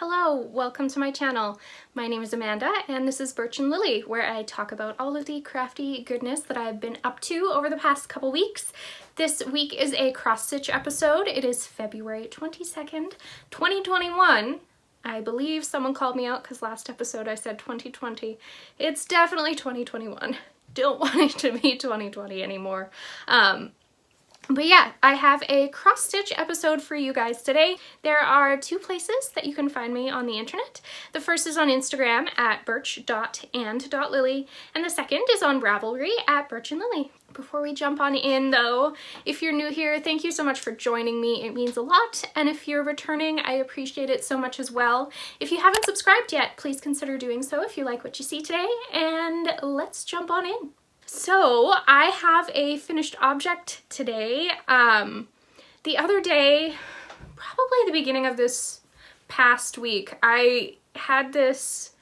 Hello, welcome to my channel. My name is Amanda and this is Birch and Lily, where I talk about all of the crafty goodness that I've been up to over the past couple weeks. This week is a cross-stitch episode. It is February 22nd, 2021. I believe someone called me out because last episode I said 2020. It's definitely 2021. Don't want it to be 2020 anymore. But yeah, I have a cross-stitch episode for you guys today. There are two places that you can find me on the internet. The first is on Instagram at birch.and.lily, and the second is on Ravelry at birchandlily. Before we jump on in though, if you're new here, thank you so much for joining me. It means a lot. And if you're returning, I appreciate it so much as well. If you haven't subscribed yet, please consider doing so if you like what you see today. And let's jump on in. So I have a finished object today. The other day, probably the beginning of this past week, I had this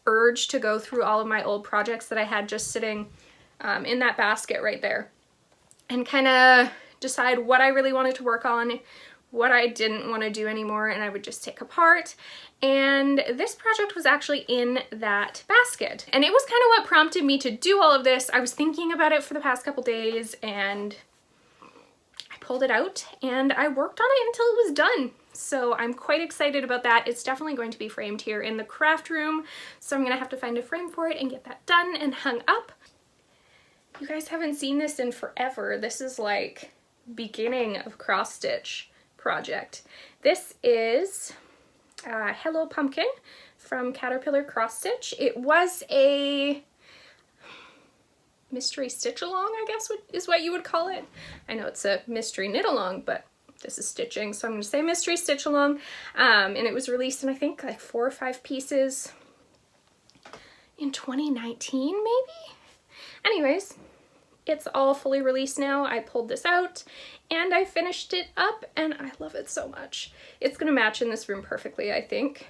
urge to go through all of my old projects that I had just sitting in that basket right there and kind of decide what I really wanted to work on, what I didn't want to do anymore, and I would just take apart. And this project was actually in that basket. And it was kind of what prompted me to do all of this. I was thinking about it for the past couple days and I pulled it out and I worked on it until it was done. So I'm quite excited about that. It's definitely going to be framed here in the craft room. So I'm gonna have to find a frame for it and get that done and hung up. You guys haven't seen this in forever. This is like beginning of cross stitch project. This is Hello Pumpkin from Caterpillar Cross Stitch. It was a mystery stitch along, I guess is what you would call it. I know it's a mystery knit along, but this is stitching, so I'm going to say mystery stitch along. And it was released in I think like 4 or 5 pieces in 2019 maybe? Anyways, it's all fully released now. I pulled this out and I finished it up and I love it so much. It's gonna match in this room perfectly, I think.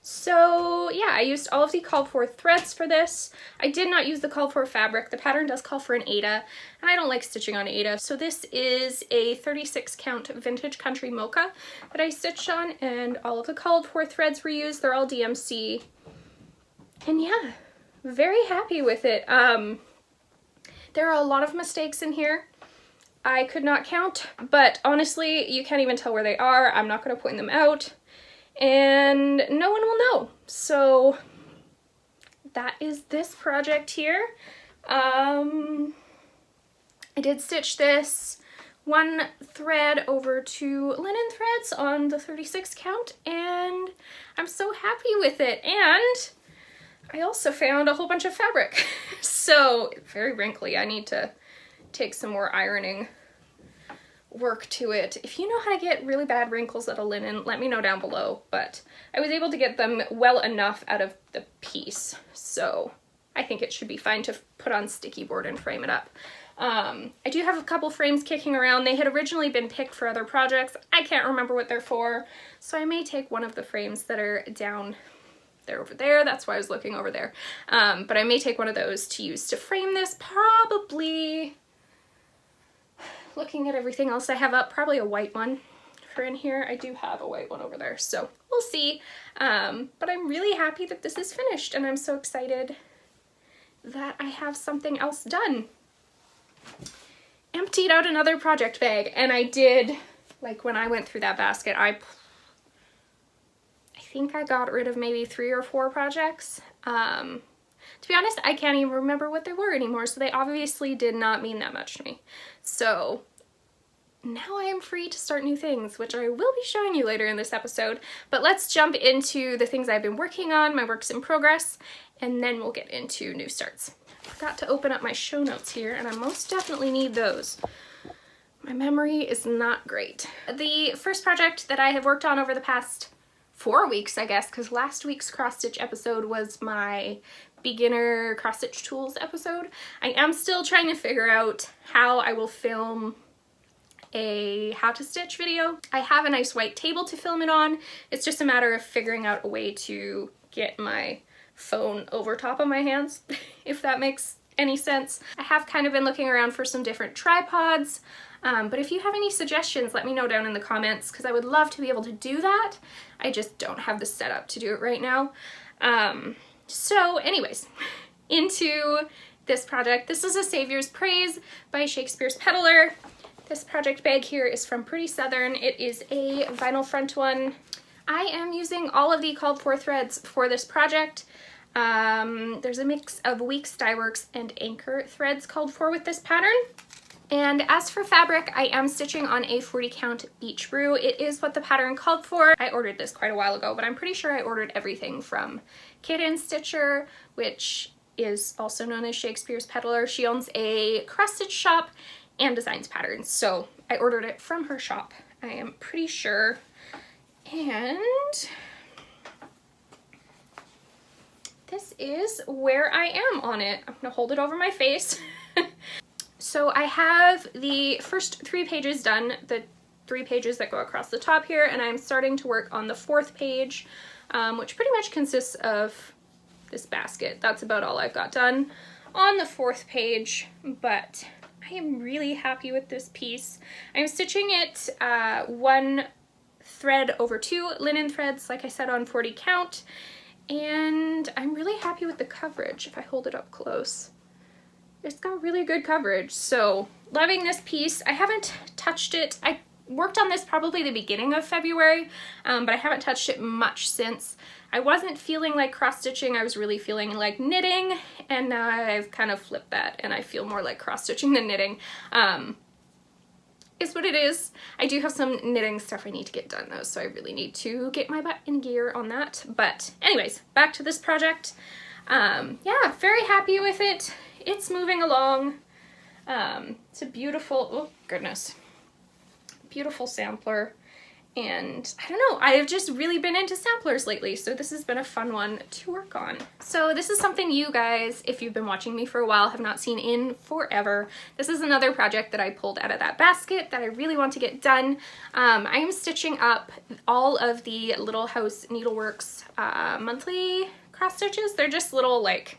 So yeah, I used all of the called for threads for this. I did not use the called for fabric. The pattern does call for an Aida and I don't like stitching on Aida. So this is a 36 count vintage country Mocha that I stitched on, and all of the called for threads were used. They're all DMC. And yeah, very happy with it. There are a lot of mistakes in here. I could not count, but honestly, you can't even tell where they are. I'm not going to point them out, and no one will know. So that is this project here. I did stitch this one thread over 2 linen threads on the 36 count, and I'm so happy with it. And I also found a whole bunch of fabric. So very wrinkly. I need to take some more ironing work to it. If you know how to get really bad wrinkles out of linen, let me know down below. But I was able to get them well enough out of the piece, so I think it should be fine to put on sticky board and frame it up. I do have a couple frames kicking around. They had originally been picked for other projects. I can't remember what they're for, so I may take one of the frames that are down there over there. That's why I was looking over there. But I may take one of those to use to frame this. Probably, looking at everything else I have up, probably a white one for in here. I do have a white one over there, so we'll see. But I'm really happy that this is finished, and I'm so excited that I have something else done. Emptied out another project bag, and I did, like when I went through that basket, I think I got rid of maybe 3 or 4 projects. To be honest, I can't even remember what they were anymore, so they obviously did not mean that much to me. So now I am free to start new things, which I will be showing you later in this episode. But let's jump into the things I've been working on, my works in progress, and then we'll get into new starts. I forgot to open up my show notes here, and I most definitely need those. My memory is not great. The first project that I have worked on over the past 4 weeks, I guess, because last week's cross-stitch episode was my beginner cross-stitch tools episode. I am still trying to figure out how I will film a how to stitch video. I have a nice white table to film it on. It's just a matter of figuring out a way to get my phone over top of my hands, if that makes any sense. I have kind of been looking around for some different tripods. But if you have any suggestions, let me know down in the comments, because I would love to be able to do that. I just don't have the setup to do it right now. So anyways, into this project. This is a Saviour's Praise by Shakespeare's Peddler. This project bag here is from Pretty Southern. It is a vinyl front one. I am using all of the called for threads for this project. There's a mix of Weeks, Dyeworks, and Anchor threads called for with this pattern. And as for fabric, I am stitching on a 40 count Beach Brew. It is what the pattern called for. I ordered this quite a while ago, but I'm pretty sure I ordered everything from Kitten Stitcher, which is also known as Shakespeare's Peddler. She owns a cross stitch shop and designs patterns, so I ordered it from her shop, I am pretty sure. And this is where I am on it. I'm gonna hold it over my face. So I have the first 3 pages done, the 3 pages that go across the top here, and I'm starting to work on the 4th page, which pretty much consists of this basket. That's about all I've got done on the 4th page, but I am really happy with this piece. I'm stitching it 1 thread over 2 linen threads, like I said, on 40 count, and I'm really happy with the coverage. If I hold it up close, it's got really good coverage, so loving this piece. I haven't touched it. I worked on this probably the beginning of February, but I haven't touched it much since. I wasn't feeling like cross-stitching, I was really feeling like knitting, and now I've kind of flipped that and I feel more like cross-stitching than knitting. Is what it is. I do have some knitting stuff I need to get done though, so I really need to get my butt in gear on that. But anyways, back to this project. Yeah, very happy with it. It's moving along. It's a beautiful, oh goodness, beautiful sampler. And I don't know, I've just really been into samplers lately, so this has been a fun one to work on. So this is something you guys, if you've been watching me for a while, have not seen in forever. This is another project that I pulled out of that basket that I really want to get done. I am stitching up all of the Little House Needleworks monthly cross stitches. They're just little like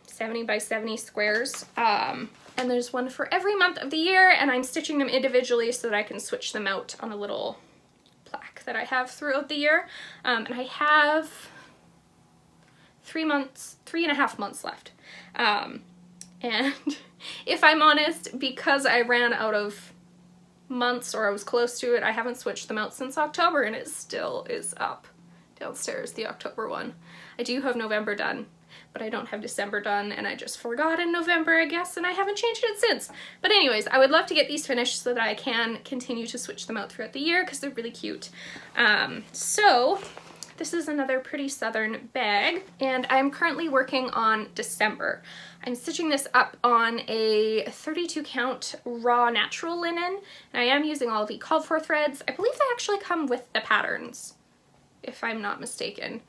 70 by 70 squares. And there's one for every month of the year, and I'm stitching them individually so that I can switch them out on a little plaque that I have throughout the year. And I have 3.5 months left. And if I'm honest, because I ran out of months, or I was close to it, I haven't switched them out since October, and it still is up downstairs, the October one. I do have November done, but I don't have December done, and I just forgot in November, I guess, and I haven't changed it since. But anyways, I would love to get these finished so that I can continue to switch them out throughout the year because they're really cute. So this is another Pretty Southern bag, and I'm currently working on December. I'm stitching this up on a 32 count raw natural linen, and I am using all the called for threads. I believe they actually come with the patterns, if I'm not mistaken.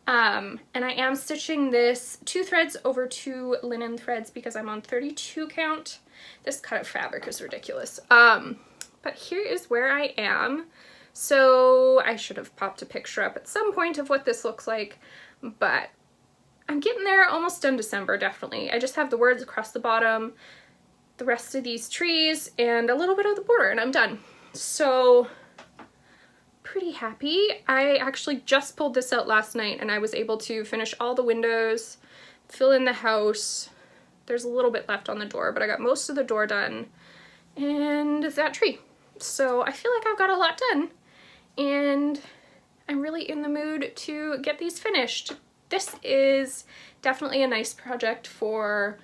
And I am stitching this 2 threads over 2 linen threads because I'm on 32 count. This cut of fabric is ridiculous. But here is where I am. So I should have popped a picture up at some point of what this looks like, but I'm getting there, almost done December, definitely. I just have the words across the bottom, the rest of these trees, and a little bit of the border, and I'm done. So pretty happy. I actually just pulled this out last night, and I was able to finish all the windows, fill in the house. There's a little bit left on the door, but I got most of the door done, and that tree. So I feel like I've got a lot done, and I'm really in the mood to get these finished. This is definitely a nice project for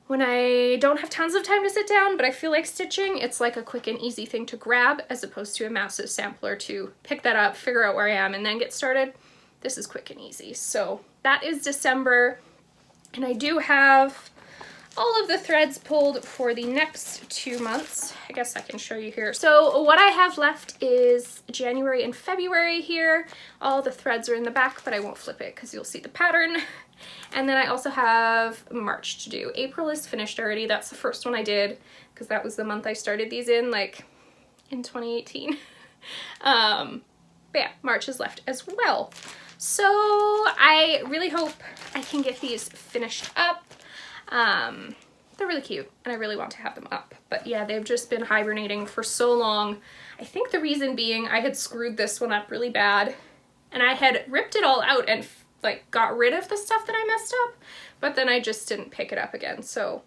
when I don't have tons of time to sit down, but I feel like stitching. It's like a quick and easy thing to grab as opposed to a massive sampler to pick that up, figure out where I am, and then get started. This is quick and easy. So that is December, and I do have all of the threads pulled for the next 2 months. I guess I can show you here. So what I have left is January and February here. All the threads are in the back, but I won't flip it because you'll see the pattern. And then I also have March to do. April is finished already. That's the first one I did because that was the month I started these in, like in 2018. But yeah, March is left as well. So I really hope I can get these finished up. they're really cute and I really want to have them up. But yeah, they've just been hibernating for so long. I think the reason being I had screwed this one up really bad and I had ripped it all out and like got rid of the stuff that I messed up, but then I just didn't pick it up again. So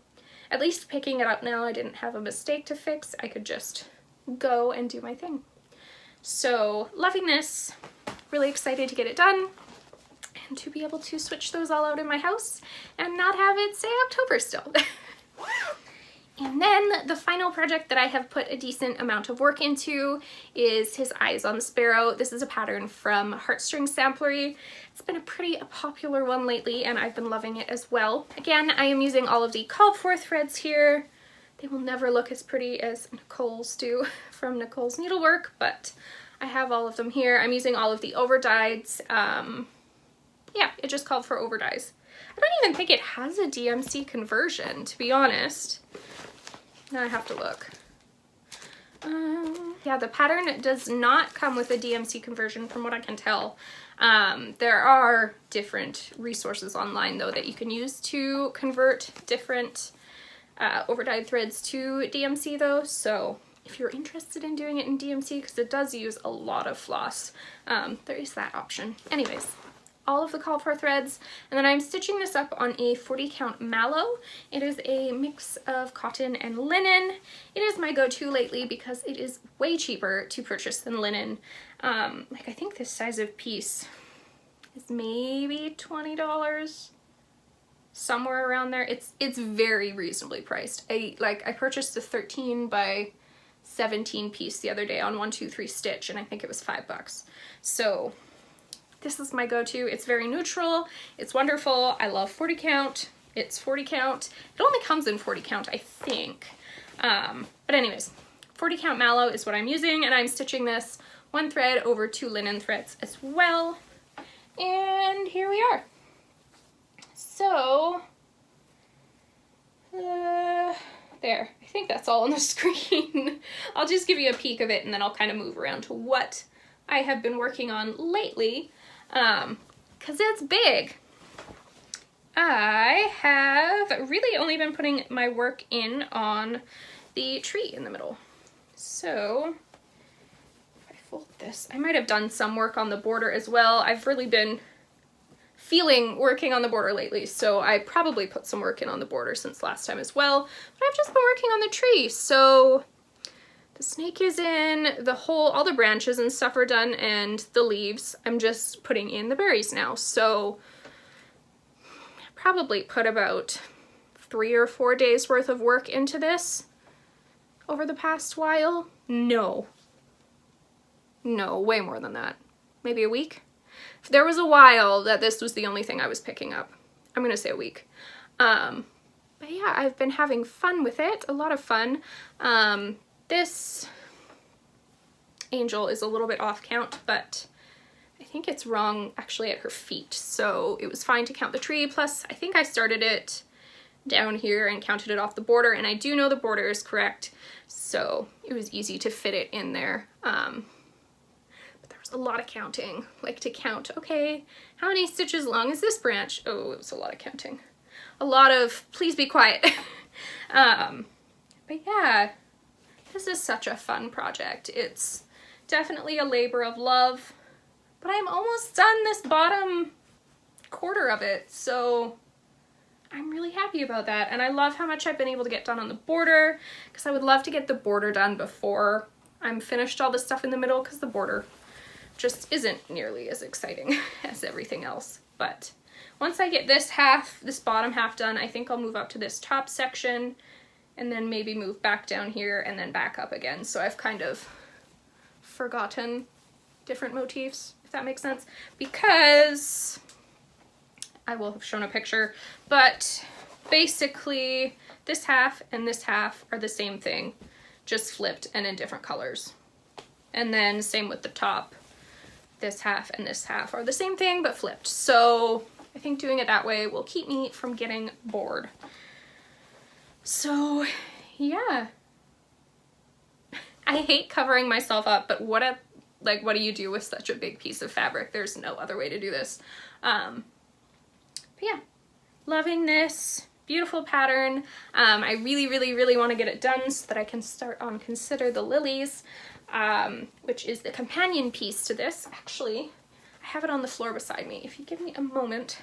at least picking it up now, I didn't have a mistake to fix. I could just go and do my thing. So loving this, really excited to get it done and to be able to switch those all out in my house and not have it say October still. And then the final project that I have put a decent amount of work into is his eyes on the Sparrow. This is a pattern from Heartstring Samplery. It's been a pretty popular one lately and I've been loving it as well. Again, I am using all of the called for threads here. They will never look as pretty as Nicole's do from Nicole's Needlework, but I have all of them here. I'm using all of the overdyes. Yeah, it just called for overdyes. I don't even think it has a DMC conversion, to be honest. Now I have to look. Yeah, the pattern does not come with a DMC conversion from what I can tell. There are different resources online though that you can use to convert different overdyed threads to DMC though, so if you're interested in doing it in DMC, because it does use a lot of floss, there is that option. Anyways, all of the call for threads, and then I'm stitching this up on a 40 count Mallow. It is a mix of cotton and linen. It is my go-to lately because it is way cheaper to purchase than linen. Like I think this size of piece is maybe $20, somewhere around there. It's very reasonably priced. I purchased a 13 by 17 piece the other day on 1-2-3 Stitch and I think it was $5. So this is my go-to. It's very neutral. It's wonderful. I love 40 count. It's 40 count. It only comes in 40 count, I think. But anyways, 40 count Mallow is what I'm using, and I'm stitching this one thread over 2 linen threads as well. And here we are. So, there. I think that's all on the screen. I'll just give you a peek of it and then I'll kind of move around to what I have been working on lately. Because it's big. I have really only been putting my work in on the tree in the middle. So if I fold this, I might have done some work on the border as well. I've really been feeling working on the border lately, so I probably put some work in on the border since last time as well, but I've just been working on the tree. So the snake is in, all the branches and stuff are done, and the leaves. I'm just putting in the berries now. So I probably put about 3 or 4 days worth of work into this over the past while. No, way more than that. Maybe a week. There was a while that this was the only thing I was picking up. I'm gonna say a week. But yeah, I've been having fun with it, a lot of fun. This angel is a little bit off count, but I think it's wrong actually at her feet. So it was fine to count the tree. Plus, I think I started it down here and counted it off the border, and I do know the border is correct. So it was easy to fit it in there. But there was a lot of counting, like to count, okay, how many stitches long is this branch? Oh, it was a lot of counting. A lot of, please be quiet. But yeah. This is such a fun project. It's definitely a labor of love, but I'm almost done this bottom quarter of it, so I'm really happy about that. And I love how much I've been able to get done on the border, because I would love to get the border done before I'm finished all the stuff in the middle, because the border just isn't nearly as exciting as everything else. But once I get this bottom half done, I think I'll move up to this top section and then maybe move back down here and then back up again. So I've kind of forgotten different motifs, if that makes sense, because I will have shown a picture, but basically this half and this half are the same thing, just flipped and in different colors. And then same with the top. This half and this half are the same thing, but flipped. So I think doing it that way will keep me from getting bored. So yeah, I hate covering myself up, but what do you do with such a big piece of fabric? There's no other way to do this. But yeah, loving this. beautiful pattern. I really want to get it done so that I can start on Consider the Lilies, which is the companion piece to this. Actually, I have it on the floor beside me. If you give me a moment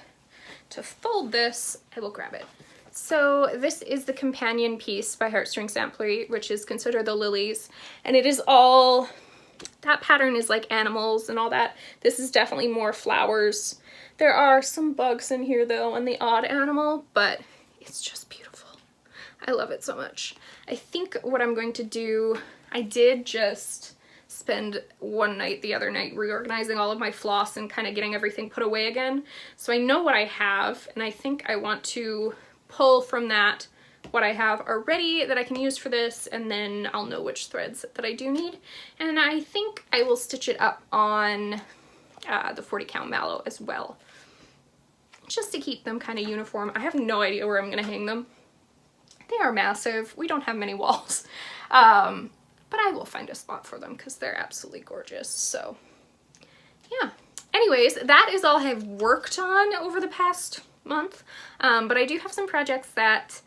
to fold this, I will grab it. So this is the companion piece by Heartstring Samplery, which is Consider the Lilies, and it is all, that pattern is like animals and all that. This is definitely more flowers. There are some bugs in here though, and the odd animal, but it's just beautiful. I love it so much. I think what I'm going to do, I did just spend one night the other night reorganizing all of my floss and kind of getting everything put away again. So I know what I have, and I think I want to pull from that what I have already that I can use for this, and then I'll know which threads that I do need. And I think I will stitch it up on the 40 count mallow as well, just to keep them kind of uniform. I have no idea where I'm going to hang them. They are massive. We don't have many walls, but I will find a spot for them because they're absolutely gorgeous. So yeah, anyways, that is all I've worked on over the past month, but I do have some projects that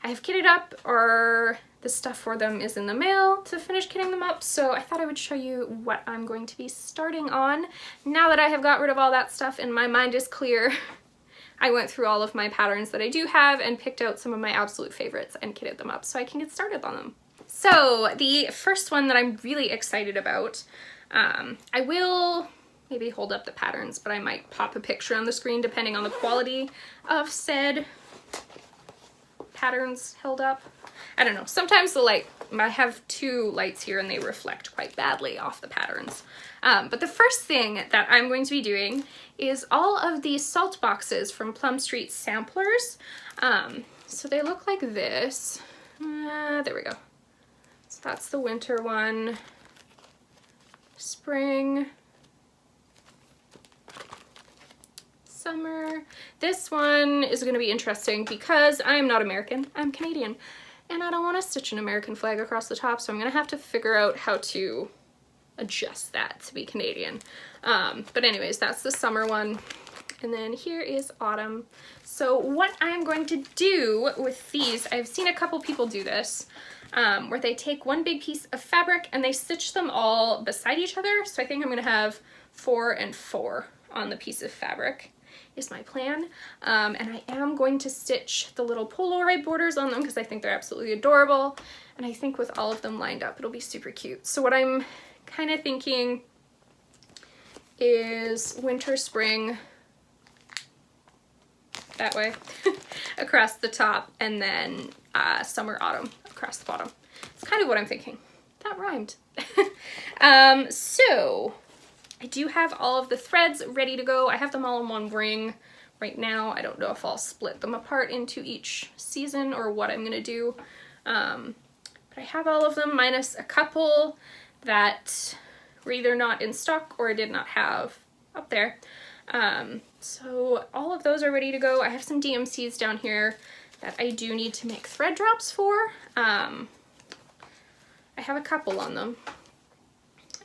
I have kitted up, or the stuff for them is in the mail to finish kitting them up, so I thought I would show you what I'm going to be starting on. Now that I have got rid of all that stuff and my mind is clear, I went through all of my patterns that I do have and picked out some of my absolute favorites and kitted them up so I can get started on them. So the first one that I'm really excited about, I will maybe hold up the patterns, but I might pop a picture on the screen depending on the quality of said patterns held up. I don't know, sometimes the light, I have two lights here and they reflect quite badly off the patterns. But the first thing that I'm going to be doing is all of these Saltboxes from Plum Street Samplers. So they look like this. There we go. So that's the winter one. Spring. Summer. This one is going to be interesting because I am not American, I'm Canadian, and I don't want to stitch an American flag across the top, so I'm going to have to figure out how to adjust that to be Canadian. But anyways, that's the summer one, and then here is autumn. So what I'm going to do with these, I've seen a couple people do this, where they take one big piece of fabric and they stitch them all beside each other. So I think I'm going to have 4 and 4 on the piece of fabric is my plan. And I am going to stitch the little Polaroid borders on them because I think they're absolutely adorable. And I think with all of them lined up, it'll be super cute. So what I'm kind of thinking is winter, spring, that way, across the top, and then summer, autumn across the bottom. It's kind of what I'm thinking. That rhymed. So I do have all of the threads ready to go. I have them all in one ring right now. I don't know if I'll split them apart into each season or what I'm gonna do. But I have all of them minus a couple that were either not in stock or I did not have up there. So all of those are ready to go. I have some DMCs down here that I do need to make thread drops for. I have a couple on them.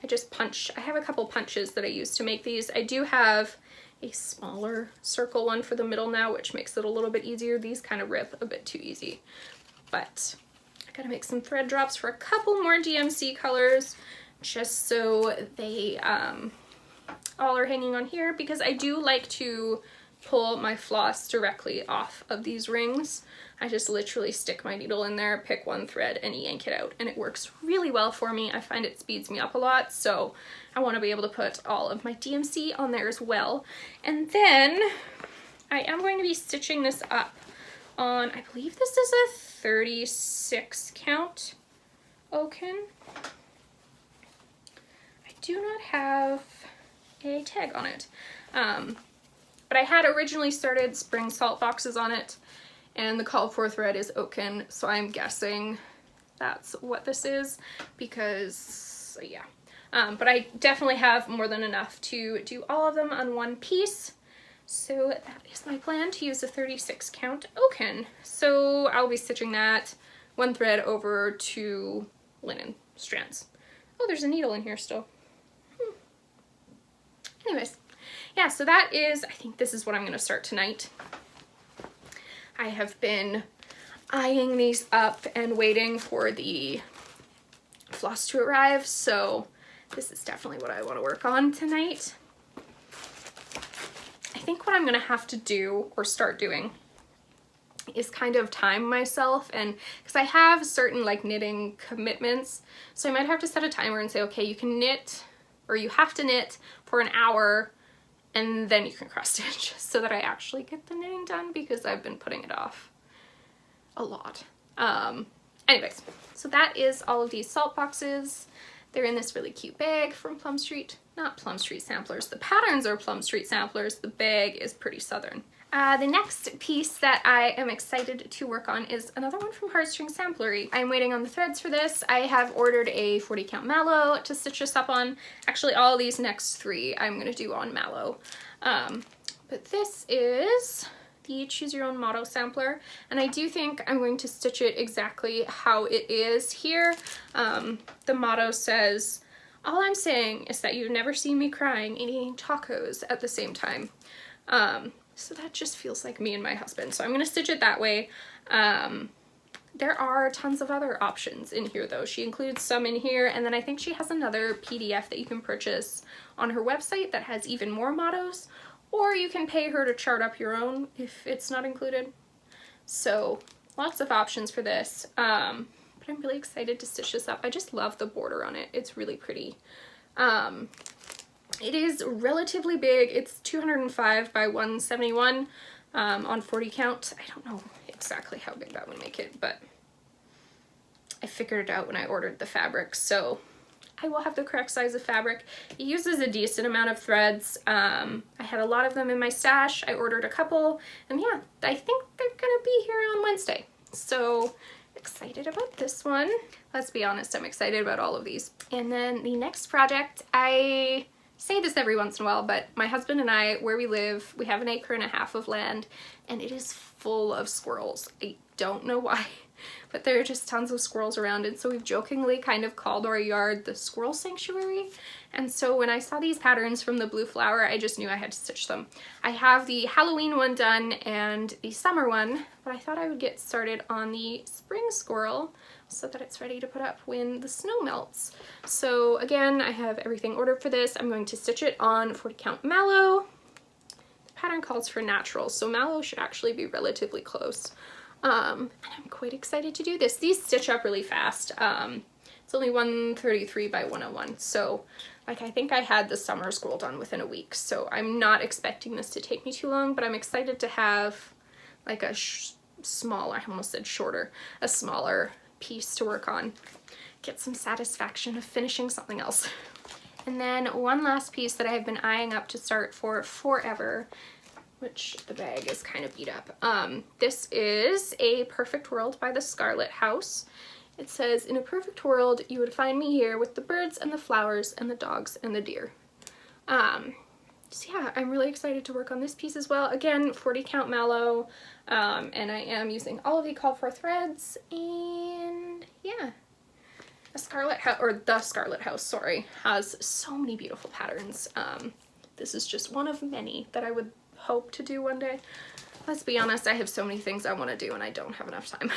I have a couple punches that I use to make these. I do have a smaller circle one for the middle now, which makes it a little bit easier. These kind of rip a bit too easy, but I gotta make some thread drops for a couple more DMC colors just so they all are hanging on here, because I do like to pull my floss directly off of these rings. I just literally stick my needle in there, pick one thread, and yank it out, and it works really well for me. I find it speeds me up a lot, so I want to be able to put all of my DMC on there as well. And then I am going to be stitching this up on, I believe this is a 36 count Oaken. I do not have a tag on it, but I had originally started spring Saltboxes on it, and the called for thread is Oaken, so I'm guessing that's what this is, because yeah. But I definitely have more than enough to do all of them on one piece, so that is my plan, to use a 36 count Oaken. So I'll be stitching that one thread over 2 linen strands. Oh, there's a needle in here still. Anyways, yeah, so that is, I think this is what I'm going to start tonight. I have been eyeing these up and waiting for the floss to arrive, so this is definitely what I want to work on tonight. I think what I'm gonna have to do or start doing is kind of time myself, and because I have certain like knitting commitments, so I might have to set a timer and say, okay, you can knit, or you have to knit for an hour and then you can cross stitch, so that I actually get the knitting done, because I've been putting it off a lot. Anyways, so that is all of these salt boxes. They're in this really cute bag from Plum Street. Not Plum Street Samplers. The patterns are Plum Street Samplers. The bag is pretty southern. The next piece that I am excited to work on is another one from Heartstring Samplery. I'm waiting on the threads for this. I have ordered a 40 count mallow to stitch this up on. Actually, all these next three I'm going to do on mallow. But this is the Choose Your Own Motto sampler, and I do think I'm going to stitch it exactly how it is here. The motto says, "All I'm saying is that you've never seen me crying and eating tacos at the same time." So that just feels like me and my husband, so I'm going to stitch it that way. There are tons of other options in here though. She includes some in here, and then I think she has another PDF that you can purchase on her website that has even more mottos, or you can pay her to chart up your own if it's not included. So lots of options for this, but I'm really excited to stitch this up. I just love the border on it. It's really pretty. It is relatively big. It's 205 by 171 on 40 count. I don't know exactly how big that would make it, but I figured it out when I ordered the fabric, so I will have the correct size of fabric. It uses a decent amount of threads. I had a lot of them in my stash. I ordered a couple, and yeah, I think they're gonna be here on Wednesday. So excited about this one. Let's be honest, I'm excited about all of these. And then the next project, I say this every once in a while, but my husband and I, where we live, we have 1.5 acres of land, and it is full of squirrels. I don't know why, but there are just tons of squirrels around, and so we've jokingly kind of called our yard the squirrel sanctuary. And so when I saw these patterns from the blue flower, I just knew I had to stitch them. I have the Halloween one done and the summer one, but I thought I would get started on the spring squirrel so that it's ready to put up when the snow melts. So again, I have everything ordered for this. I'm going to stitch it on 40 count mallow. The pattern calls for natural, so mallow should actually be relatively close. And I'm quite excited to do this. These stitch up really fast. It's only 133 by 101, so like I think I had the summer squirrel done within a week, so I'm not expecting this to take me too long, but I'm excited to have like a smaller, I almost said shorter, a smaller piece to work on. Get some satisfaction of finishing something else. And then one last piece that I've been eyeing up to start for forever, which the bag is kind of beat up. This is A Perfect World by the Scarlet House. It says, "In a perfect world, you would find me here with the birds and the flowers and the dogs and the deer." So yeah, I'm really excited to work on this piece as well. Again, 40 count mallow, and I am using all of the called for threads, and yeah. The Scarlet House, sorry, has so many beautiful patterns. This is just one of many that I would hope to do one day. Let's be honest, I have so many things I want to do and I don't have enough time.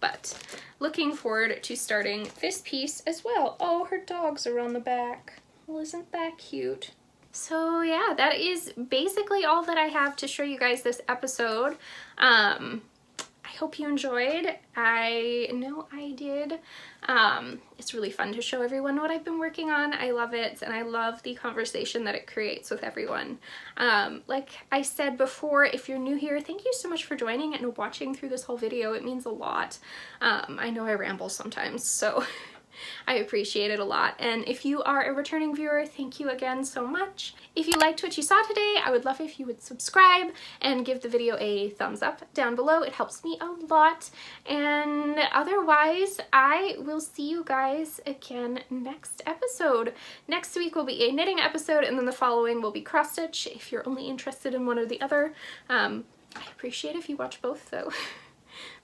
But looking forward to starting this piece as well. Oh, her dogs are on the back. Well, isn't that cute? So yeah, that is basically all that I have to show you guys this episode. I hope you enjoyed. I know I did. It's really fun to show everyone what I've been working on. I love it, and I love the conversation that it creates with everyone. Like I said before, if you're new here, thank you so much for joining and watching through this whole video. It means a lot. I know I ramble sometimes, so I appreciate it a lot. And if you are a returning viewer, thank you again so much. If you liked what you saw today, I would love if you would subscribe and give the video a thumbs up down below. It helps me a lot. And otherwise, I will see you guys again next episode. Next week will be a knitting episode, and then the following will be cross stitch if you're only interested in one or the other. I appreciate if you watch both though.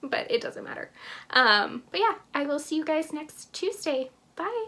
But it doesn't matter. But yeah, I will see you guys next Tuesday. Bye!